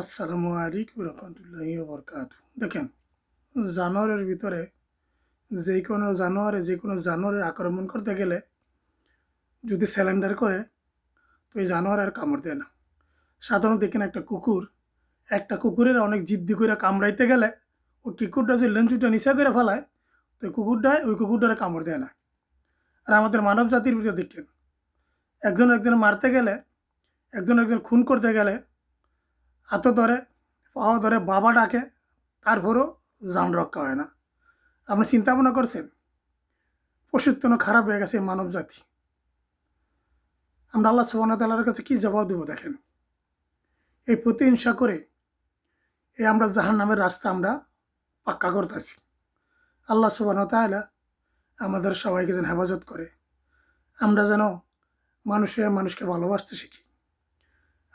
আসসালামু আলাইকুম রহমতুল্লাহি ওয়া বারাকাতুহু। দেখেন, জানোয়ারের ভিতরে যে কোনো জানোয়ারের আক্রমণ করতে গেলে যদি স্যালেন্ডার করে, তো এই জানোয়ার আর কামড় দেয় না। সাধারণত দেখেন একটা কুকুরের অনেক জিদ্দি করে কামড়াইতে গেলে ওই কুকুরটা যদি লেঞ্চুটা নিচা করে ফেলায়, তো ওই কুকুরটারে কামড় দেয় না। আর আমাদের মানব জাতির ভিতরে দেখেন, একজন মারতে গেলে, একজন খুন করতে গেলে হাতও ধরে, পাও ধরে, বাবা ডাকে, তারপরও জান রক্ষা হয় না। আপনি চিন্তা ভাবনা করছেন পশুর জন্য খারাপ হয়ে গেছে মানব জাতি। আমরা আল্লাহ সুবহানাহু ওয়া তাআলার কাছে কি জবাব দেবো? দেখেন, এই প্রতিহিংসা করে আমরা জাহান্নামের রাস্তা আমরা পাক্কা করতেছি। আল্লাহ সুবহানাহু ওয়া তাআলা আমাদের সবাইকে যেন হেফাজত করে। আমরা যেন মানুষকে ভালোবাসতে শিখি।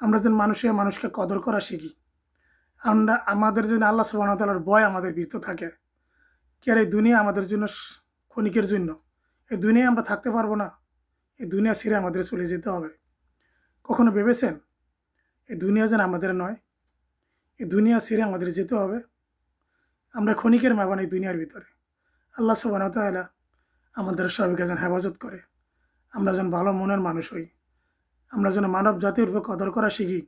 আমরা যেন মানুষকে কদর করা শিখি। আমাদের যেন আল্লাহ সুবহানাহু ওয়া তাআলার ভয় আমাদের ভিতর থাকে। কি আর এই দুনিয়া আমাদের জন্য ক্ষণিকের জন্য? এই দুনিয়ায় আমরা থাকতে পারবো না। এই দুনিয়া ছেড়ে আমাদের চলে যেতে হবে। কখনো ভেবেছেন এই দুনিয়া যেন আমাদের নয়? এই দুনিয়া ছেড়ে আমাদের যেতে হবে। আমরা ক্ষণিকের মেহমান এই দুনিয়ার ভিতরে। আল্লাহ সুবহানাহু ওয়া তাআলা আমাদের সবাইকে যেন হেফাজত করে। আমরা যেন ভালো মনের মানুষ হই। আমরা যেন মানব জাতির উপর কদর করা শিখি।